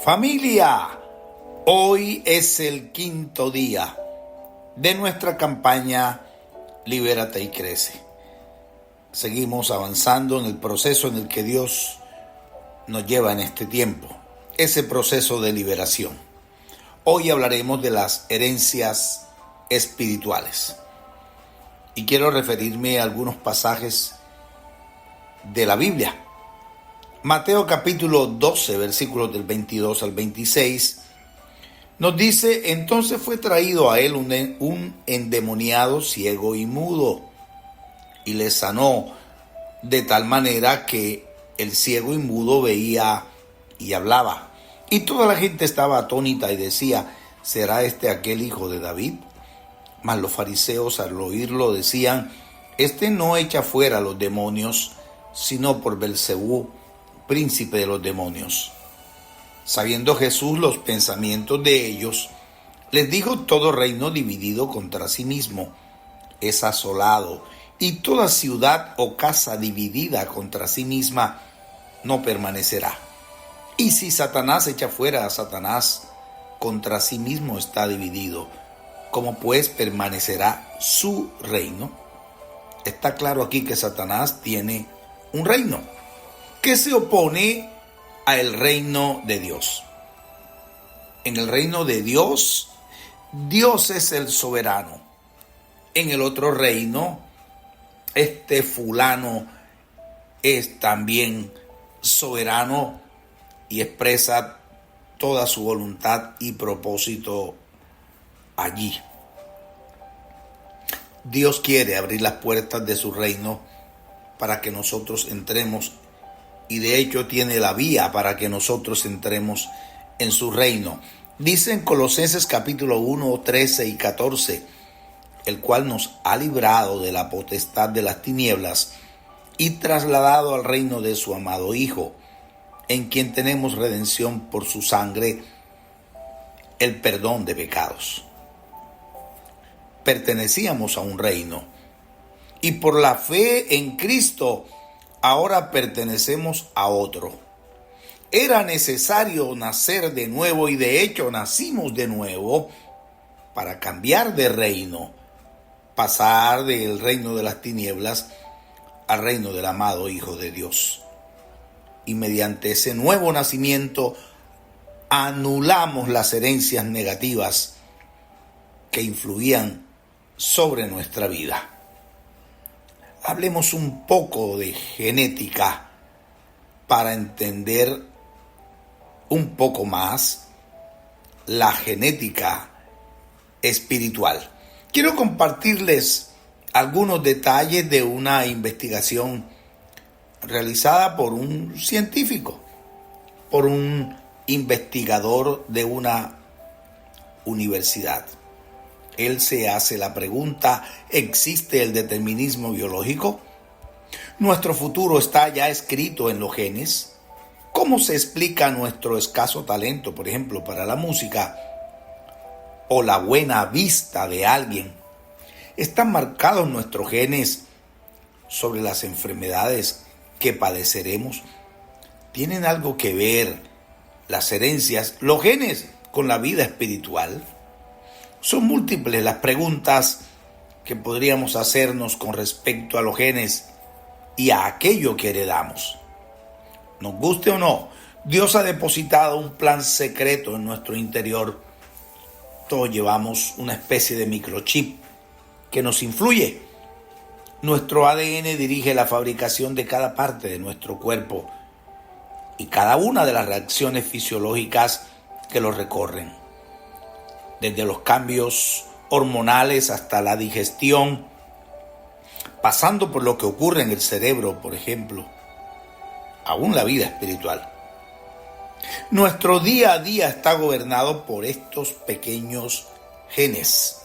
Familia, hoy es el quinto día de nuestra campaña Libérate y Crece. Seguimos avanzando en el proceso en el que Dios nos lleva en este tiempo, ese proceso de liberación. Hoy hablaremos de las herencias espirituales y quiero referirme a algunos pasajes de la Biblia. Mateo capítulo 12, versículos del 22 al 26, nos dice: entonces fue traído a él un endemoniado ciego y mudo, y le sanó de tal manera que el ciego y mudo veía y hablaba. Y toda la gente estaba atónita y decía: ¿será este aquel hijo de David? Mas los fariseos al oírlo decían: este no echa fuera a los demonios, sino por Belcebú, príncipe de los demonios. Sabiendo Jesús los pensamientos de ellos, les dijo: todo reino dividido contra sí mismo es asolado, y toda ciudad o casa dividida contra sí misma no permanecerá. Y si Satanás echa fuera a Satanás, contra sí mismo está dividido. ¿Cómo pues permanecerá su reino? Está claro aquí que Satanás tiene un reino que se opone al reino de Dios. En el reino de Dios, Dios es el soberano. En el otro reino, este fulano es también soberano y expresa toda su voluntad y propósito allí. Dios quiere abrir las puertas de su reino para que nosotros entremos, y de hecho tiene la vía para que nosotros entremos en su reino. Dice en Colosenses capítulo 1, 13 y 14, el cual nos ha librado de la potestad de las tinieblas y trasladado al reino de su amado Hijo, en quien tenemos redención por su sangre, el perdón de pecados. Pertenecíamos a un reino, y por la fe en Cristo ahora pertenecemos a otro. Era necesario nacer de nuevo, y de hecho nacimos de nuevo para cambiar de reino, pasar del reino de las tinieblas al reino del amado Hijo de Dios. Y mediante ese nuevo nacimiento anulamos las herencias negativas que influían sobre nuestra vida. Hablemos un poco de genética para entender un poco más la genética espiritual. Quiero compartirles algunos detalles de una investigación realizada por un científico, por un investigador de una universidad. Él se hace la pregunta: ¿existe el determinismo biológico? ¿Nuestro futuro está ya escrito en los genes? ¿Cómo se explica nuestro escaso talento, por ejemplo, para la música, o la buena vista de alguien? ¿Están marcados nuestros genes sobre las enfermedades que padeceremos? ¿Tienen algo que ver las herencias, los genes, con la vida espiritual? Son múltiples las preguntas que podríamos hacernos con respecto a los genes y a aquello que heredamos. Nos guste o no, Dios ha depositado un plan secreto en nuestro interior. Todos llevamos una especie de microchip que nos influye. Nuestro ADN dirige la fabricación de cada parte de nuestro cuerpo y cada una de las reacciones fisiológicas que lo recorren. Desde los cambios hormonales hasta la digestión, pasando por lo que ocurre en el cerebro, por ejemplo, aún la vida espiritual. Nuestro día a día está gobernado por estos pequeños genes.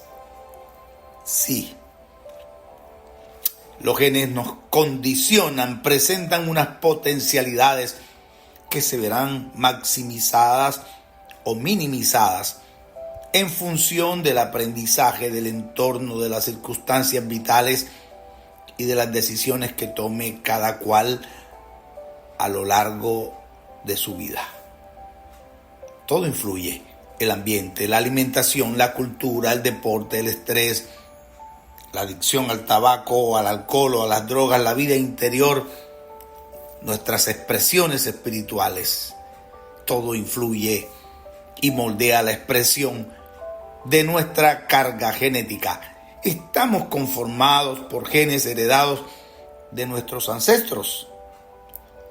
Sí, los genes nos condicionan, presentan unas potencialidades que se verán maximizadas o minimizadas en función del aprendizaje, del entorno, de las circunstancias vitales y de las decisiones que tome cada cual a lo largo de su vida. todo influye. El ambiente, la alimentación, la cultura, el deporte, el estrés, la adicción al tabaco, al alcohol o a las drogas, la vida interior, nuestras expresiones espirituales. Todo influye y moldea la expresión de nuestra carga genética. Estamos conformados por genes heredados de nuestros ancestros.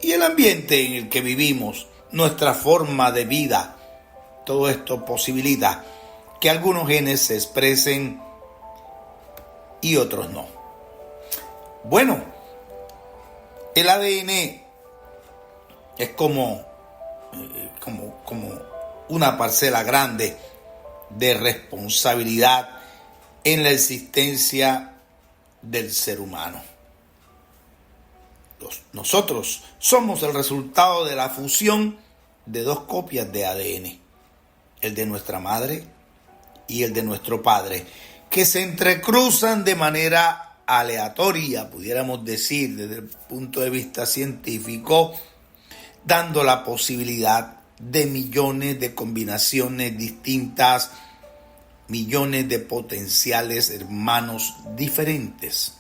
Y el ambiente en el que vivimos, nuestra forma de vida, todo esto posibilita que algunos genes se expresen y otros no. Bueno, el ADN es como una parcela grande de responsabilidad en la existencia del ser humano. Nosotros somos el resultado de la fusión de dos copias de ADN, el de nuestra madre y el de nuestro padre, que se entrecruzan de manera aleatoria, pudiéramos decir, desde el punto de vista científico, dando la posibilidad de millones de combinaciones distintas, millones de potenciales hermanos diferentes.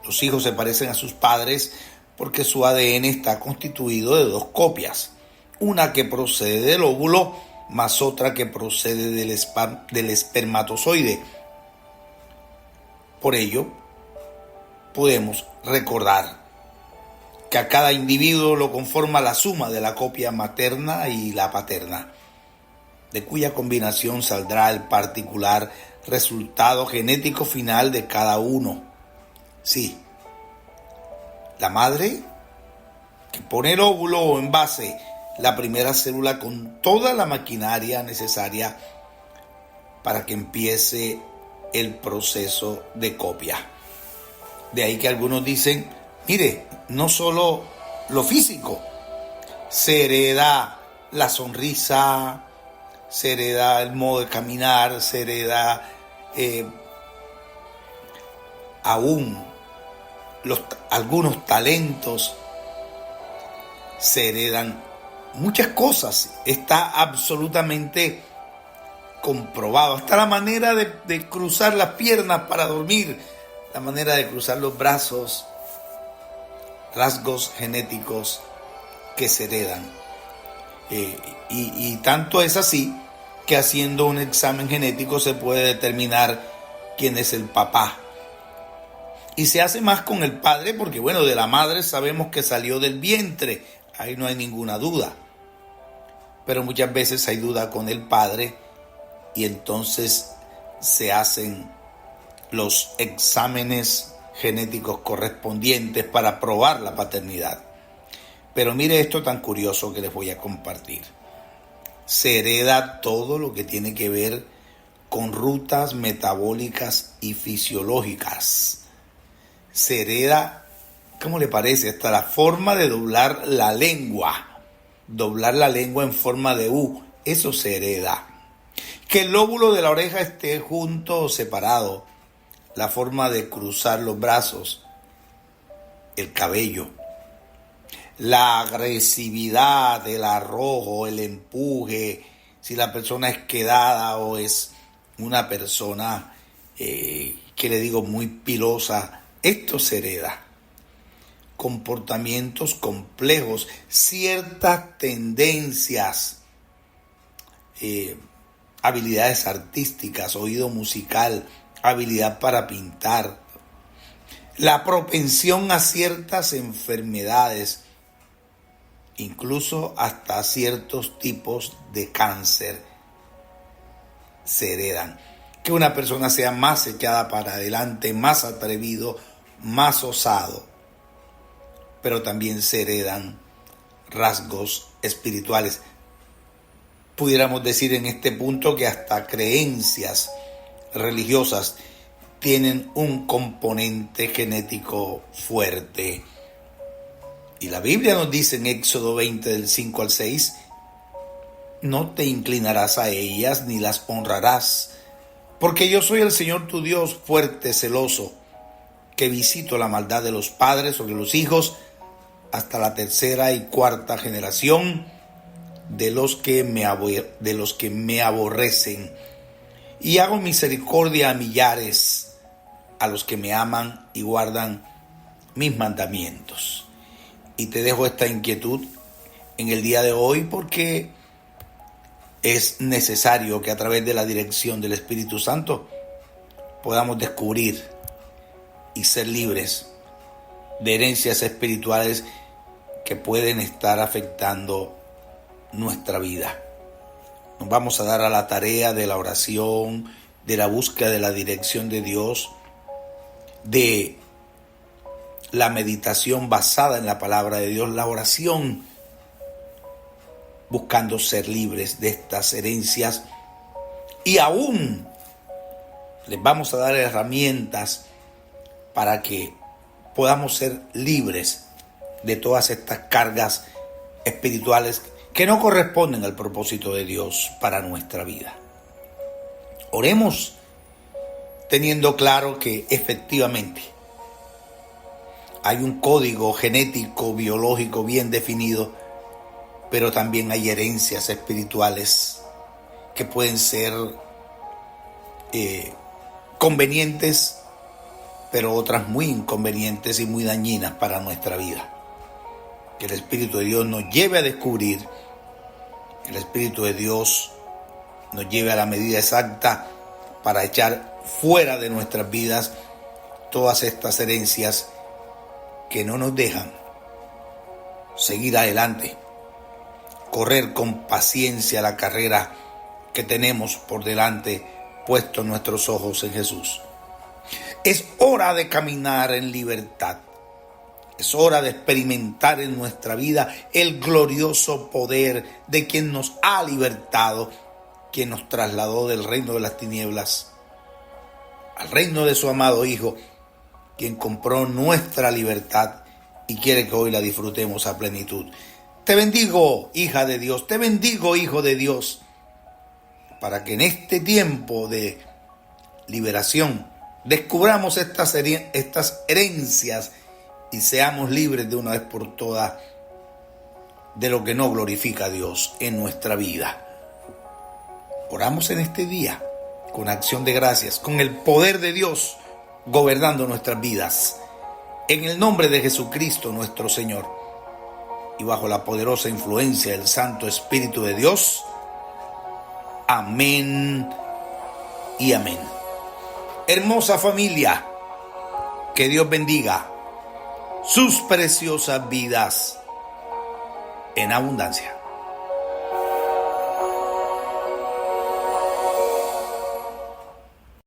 Los hijos se parecen a sus padres porque su ADN está constituido de dos copias, una que procede del óvulo más otra que procede del espermatozoide. Por ello, podemos recordar que a cada individuo lo conforma la suma de la copia materna y la paterna, de cuya combinación saldrá el particular resultado genético final de cada uno. Sí, la madre que pone el óvulo o envase, la primera célula con toda la maquinaria necesaria para que empiece el proceso de copia. De ahí que algunos dicen, mire, no solo lo físico, se hereda la sonrisa, se hereda el modo de caminar, se hereda aún algunos talentos, se heredan muchas cosas. Está absolutamente comprobado. Hasta la manera de cruzar las piernas para dormir, la manera de cruzar los brazos, rasgos genéticos que se heredan. Y tanto es así que haciendo un examen genético se puede determinar quién es el papá. Y se hace más con el padre porque, bueno, de la madre sabemos que salió del vientre, ahí no hay ninguna duda. Pero muchas veces hay duda con el padre y entonces se hacen los exámenes genéticos correspondientes para probar la paternidad. Pero mire esto tan curioso que les voy a compartir. Se hereda todo lo que tiene que ver con rutas metabólicas y fisiológicas. Se hereda, ¿cómo le parece? Hasta la forma de doblar la lengua en forma de U, eso se hereda. Que el lóbulo de la oreja esté junto o separado, la forma de cruzar los brazos, el cabello, la agresividad, el arrojo, el empuje, si la persona es quedada o es una persona, que le digo, muy pilosa, esto se hereda. Comportamientos complejos, ciertas tendencias, habilidades artísticas, oído musical, habilidad para pintar, la propensión a ciertas enfermedades, incluso hasta ciertos tipos de cáncer se heredan. Que una persona sea más echada para adelante, más atrevido, más osado, pero también se heredan rasgos espirituales. Pudiéramos decir en este punto que hasta creencias religiosas tienen un componente genético fuerte. Y la Biblia nos dice en Éxodo 20 del 5 al 6, no te inclinarás a ellas ni las honrarás, porque yo soy el Señor tu Dios fuerte, celoso, que visito la maldad de los padres sobre los hijos hasta la tercera y cuarta generación de los que me aborrecen, y hago misericordia a millares, a los que me aman y guardan mis mandamientos. Y te dejo esta inquietud en el día de hoy porque es necesario que a través de la dirección del Espíritu Santo podamos descubrir y ser libres de herencias espirituales que pueden estar afectando nuestra vida. Nos vamos a dar a la tarea de la oración, de la búsqueda de la dirección de Dios, de la meditación basada en la palabra de Dios, la oración, buscando ser libres de estas herencias, y aún les vamos a dar herramientas para que podamos ser libres de todas estas cargas espirituales que no corresponden al propósito de Dios para nuestra vida. Oremos teniendo claro que efectivamente hay un código genético, biológico bien definido, pero también hay herencias espirituales que pueden ser convenientes, pero otras muy inconvenientes y muy dañinas para nuestra vida. Que el Espíritu de Dios nos lleve a descubrir, que el Espíritu de Dios nos lleve a la medida exacta para echar fuera de nuestras vidas todas estas herencias que no nos dejan seguir adelante, correr con paciencia la carrera que tenemos por delante, puestos nuestros ojos en Jesús. Es hora de caminar en libertad. Es hora de experimentar en nuestra vida el glorioso poder de quien nos ha libertado, quien nos trasladó del reino de las tinieblas al reino de su amado Hijo, quien compró nuestra libertad y quiere que hoy la disfrutemos a plenitud. Te bendigo, hija de Dios, te bendigo, hijo de Dios, para que en este tiempo de liberación descubramos estas herencias y seamos libres de una vez por todas de lo que no glorifica a Dios en nuestra vida. Oramos en este día con acción de gracias, con el poder de Dios gobernando nuestras vidas. En el nombre de Jesucristo nuestro Señor y bajo la poderosa influencia del Santo Espíritu de Dios. Amén y amén. Hermosa familia, que Dios bendiga sus preciosas vidas en abundancia.